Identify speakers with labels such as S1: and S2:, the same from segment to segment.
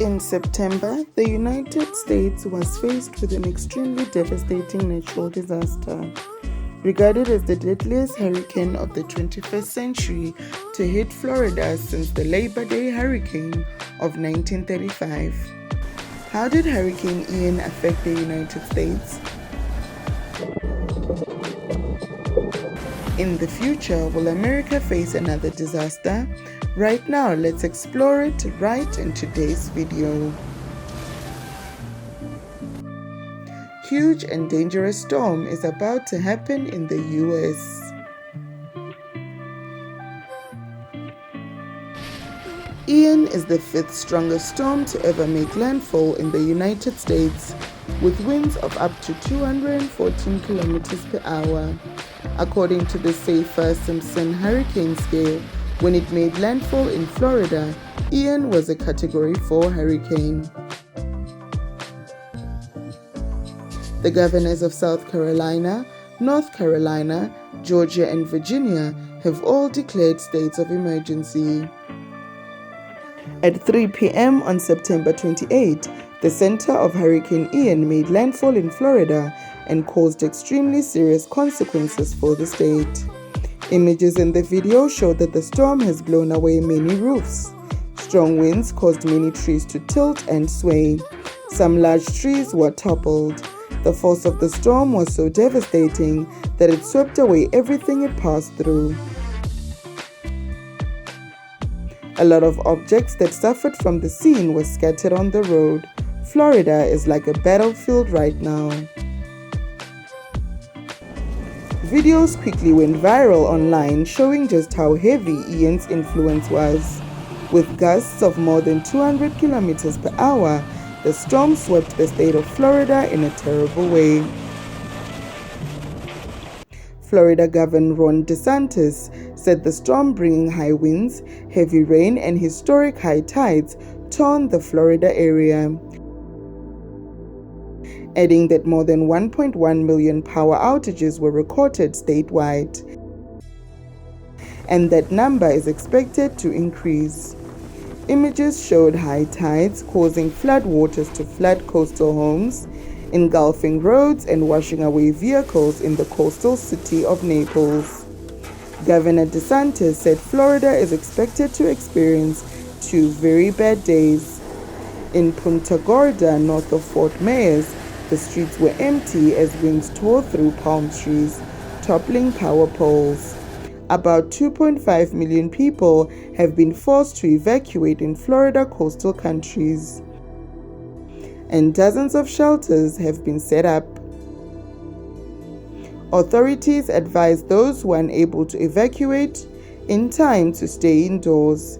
S1: In September, the United States was faced with an extremely devastating natural disaster, regarded as the deadliest hurricane of the 21st century to hit Florida since the Labor Day hurricane of 1935. How did Hurricane Ian affect the United States? In the future, will America face another disaster? Right now, let's explore it right in today's video. Huge and dangerous storm is about to happen in the US. Ian is the fifth strongest storm to ever make landfall in the United States, with winds of up to 214 kilometers per hour. According to the Saffir-Simpson hurricane scale, when it made landfall in Florida, Ian was a Category 4 hurricane. The governors of South Carolina, North Carolina, Georgia, and Virginia have all declared states of emergency. At 3 p.m. on September 28, the center of Hurricane Ian made landfall in Florida and caused extremely serious consequences for the state. Images in the video show that the storm has blown away many roofs. Strong winds caused many trees to tilt and sway. Some large trees were toppled. The force of the storm was so devastating that it swept away everything it passed through. A lot of objects that suffered from the scene were scattered on the road. Florida is like a battlefield right now. Videos quickly went viral online showing just how heavy Ian's influence was. With gusts of more than 200 kilometers per hour, the storm swept the state of Florida in a terrible way. Florida Governor Ron DeSantis said the storm, bringing high winds, heavy rain, and historic high tides, torn the Florida area, adding that more than 1.1 million power outages were recorded statewide, and that number is expected to increase. Images showed high tides causing floodwaters to flood coastal homes, engulfing roads and washing away vehicles in the coastal city of Naples. Governor DeSantis said Florida is expected to experience 2 very bad days. In Punta Gorda, north of Fort Myers, the streets were empty as winds tore through palm trees, toppling power poles. About 2.5 million people have been forced to evacuate in Florida coastal countries, and dozens of shelters have been set up. Authorities advise those who are unable to evacuate in time to stay indoors.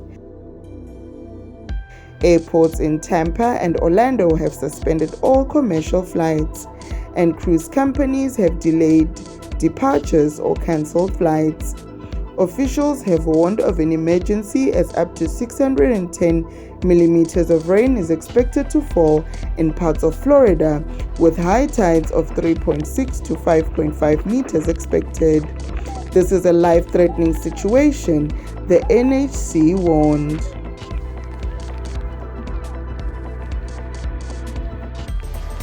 S1: Airports in Tampa and Orlando have suspended all commercial flights, and cruise companies have delayed departures or canceled flights. Officials have warned of an emergency as up to 610 millimeters of rain is expected to fall in parts of Florida, with high tides of 3.6 to 5.5 meters expected. This is a life-threatening situation, the NHC warned.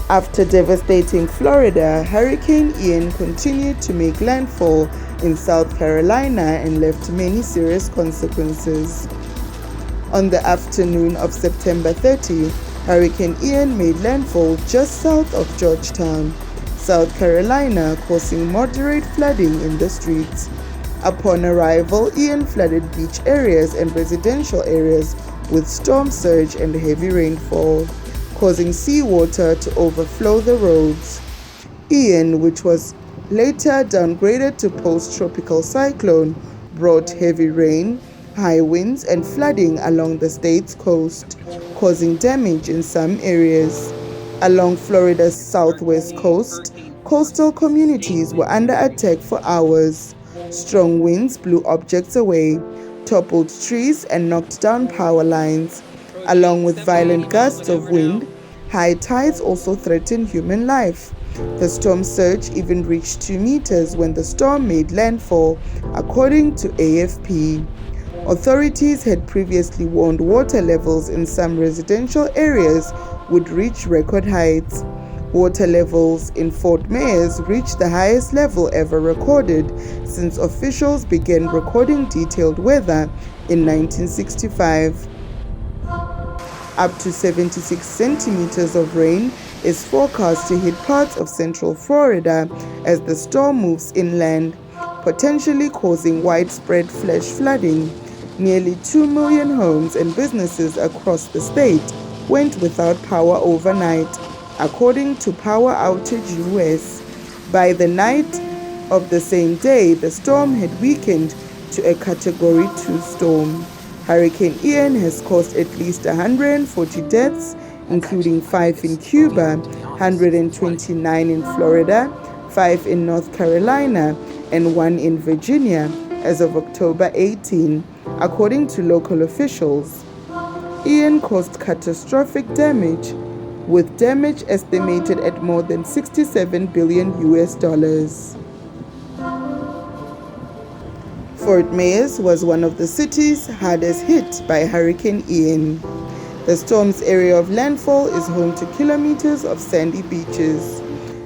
S1: After devastating Florida, Hurricane Ian continued to make landfall in South Carolina and left many serious consequences. On the afternoon of September 30, Hurricane Ian made landfall just south of Georgetown, South Carolina, causing moderate flooding in the streets. Upon arrival, Ian flooded beach areas and residential areas with storm surge and heavy rainfall, causing seawater to overflow the roads. Ian, which was later downgraded to post-tropical cyclone, brought heavy rain, high winds, and flooding along the state's coast, causing damage in some areas. Along Florida's southwest coast, coastal communities were under attack for hours. Strong winds blew objects away, toppled trees, and knocked down power lines. Along with violent gusts of wind, high tides also threatened human life. The storm surge even reached 2 meters when the storm made landfall, according to AFP. Authorities had previously warned water levels in some residential areas would reach record heights. Water levels in Fort Myers reached the highest level ever recorded since officials began recording detailed weather in 1965. Up to 76 centimeters of rain is forecast to hit parts of central Florida as the storm moves inland, potentially causing widespread flash flooding. Nearly 2 million homes and businesses across the state went without power overnight, according to Power Outage US. By the night of the same day, the storm had weakened to a Category 2 storm. Hurricane Ian has caused at least 140 deaths, including 5 in Cuba, 129 in Florida, 5 in North Carolina, and 1 in Virginia as of October 18, according to local officials. Ian caused catastrophic damage, with damage estimated at more than $67 billion. Fort Myers was one of the cities hardest hit by Hurricane Ian. The storm's area of landfall is home to kilometers of sandy beaches,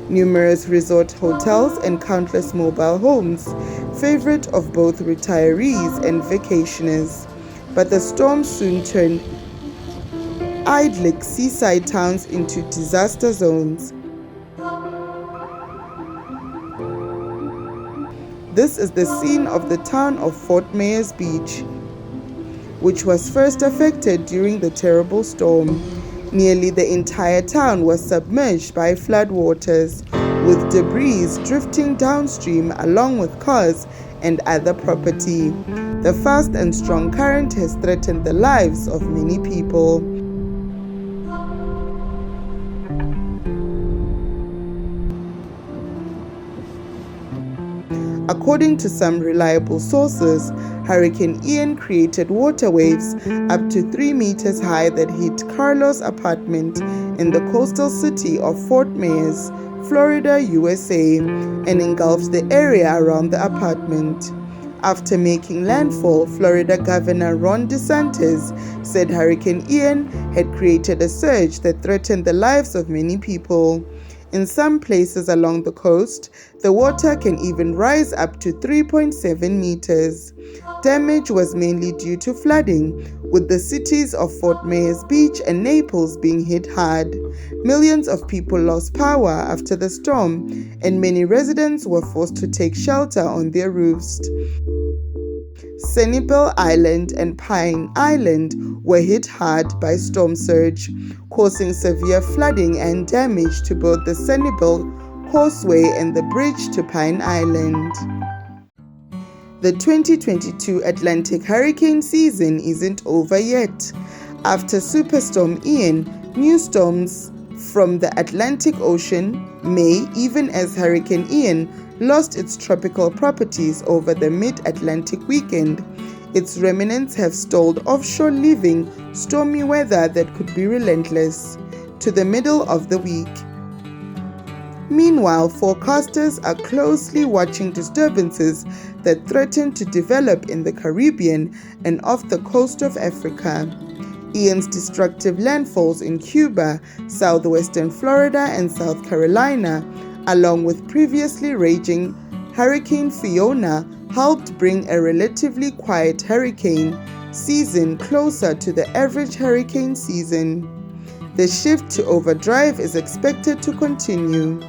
S1: numerous resort hotels, and countless mobile homes, favorite of both retirees and vacationers. But the storm soon turned idyllic seaside towns into disaster zones. This is the scene of the town of Fort Myers Beach, which was first affected during the terrible storm. Nearly the entire town was submerged by floodwaters, with debris drifting downstream along with cars and other property. The fast and strong current has threatened the lives of many people. According to some reliable sources, Hurricane Ian created water waves up to 3 meters high that hit Carlos' apartment in the coastal city of Fort Myers, Florida, USA, and engulfed the area around the apartment. After making landfall, Florida Governor Ron DeSantis said Hurricane Ian had created a surge that threatened the lives of many people. In some places along the coast, the water can even rise up to 3.7 meters. Damage was mainly due to flooding, with the cities of Fort Myers Beach and Naples being hit hard. Millions of people lost power after the storm, and many residents were forced to take shelter on their roofs. Sanibel Island and Pine Island were hit hard by storm surge, causing severe flooding and damage to both the Sanibel Causeway and the bridge to Pine Island. The 2022 Atlantic hurricane season isn't over yet. After Superstorm Ian, new storms from the Atlantic Ocean may, even as Hurricane Ian lost its tropical properties over the mid-Atlantic weekend, its remnants have stalled offshore, leaving stormy weather that could be relentless to the middle of the week. Meanwhile, forecasters are closely watching disturbances that threaten to develop in the Caribbean and off the coast of Africa. Ian's destructive landfalls in Cuba, southwestern Florida, and South Carolina, along with previously raging Hurricane Fiona, helped bring a relatively quiet hurricane season closer to the average hurricane season. The shift to overdrive is expected to continue.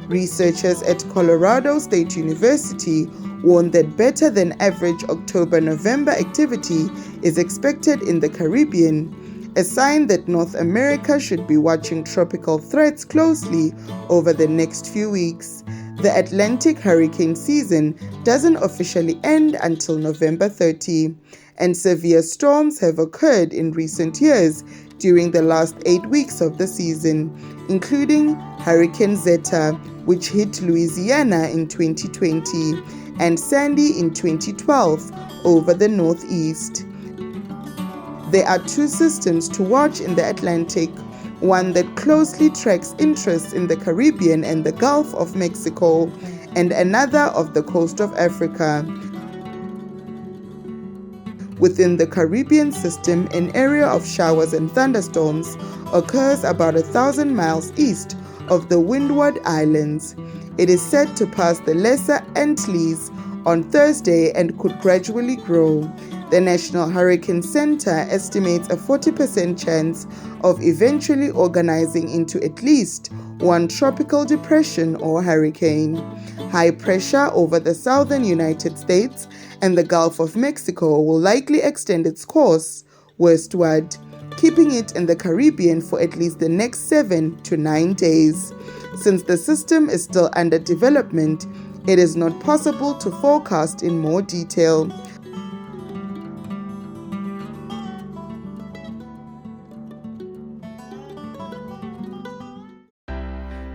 S1: Researchers at Colorado State University warned that better than average October-November activity is expected in the Caribbean, a sign that North America should be watching tropical threats closely over the next few weeks. The Atlantic hurricane season doesn't officially end until November 30, and severe storms have occurred in recent years during the last 8 weeks of the season, including Hurricane Zeta, which hit Louisiana in 2020, and Sandy in 2012 over the Northeast. There are two systems to watch in the Atlantic, one that closely tracks interests in the Caribbean and the Gulf of Mexico, and another of the coast of Africa. within the Caribbean system, an area of showers and thunderstorms occurs about 1,000 miles east of the Windward Islands. It is said to pass the Lesser Antilles on Thursday and could gradually grow. The National Hurricane Center estimates a 40% chance of eventually organizing into at least one tropical depression or hurricane. High pressure over the southern United States and the Gulf of Mexico will likely extend its course westward, keeping it in the Caribbean for at least the next 7 to 9 days. Since the system is still under development, it is not possible to forecast in more detail.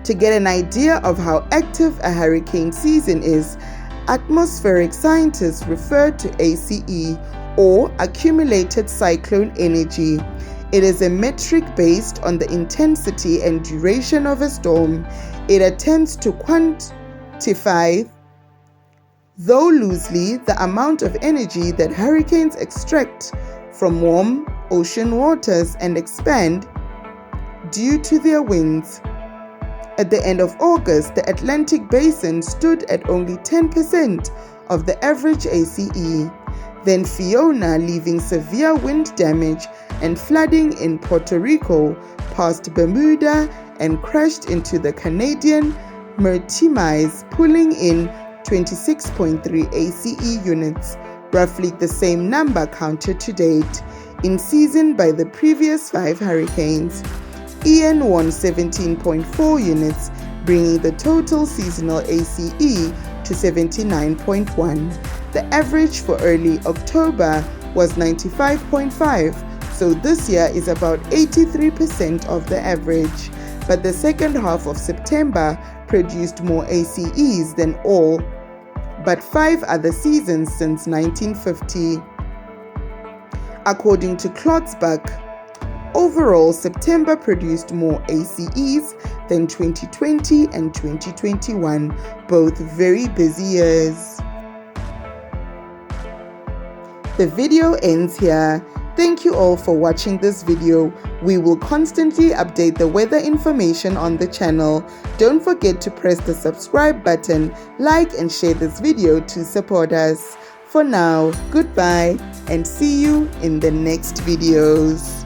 S1: To get an idea of how active a hurricane season is, atmospheric scientists refer to ACE, or accumulated cyclone energy. It is a metric based on the intensity and duration of a storm. It attempts to quantify, though loosely, the amount of energy that hurricanes extract from warm ocean waters and expand due to their winds. At the end of August, the Atlantic basin stood at only 10% of the average ACE. Then Fiona, leaving severe wind damage and flooding in Puerto Rico, passed Bermuda and crashed into the Canadian Maritimes, pulling in 26.3 ACE units, roughly the same number counted to date in season by the previous 5 hurricanes. Ian won 17.4 units, bringing the total seasonal ACE to 79.1. The average for early October was 95.5, so this year is about 83% of the average. But the second half of September produced more ACEs than all but 5 other seasons since 1950. According to Klotzbach, overall, September produced more ACEs than 2020 and 2021, both very busy years. The video ends here. Thank you all for watching this video. We will constantly update the weather information on the channel. Don't forget to press the subscribe button, like and share this video to support us. For now, goodbye and see you in the next videos.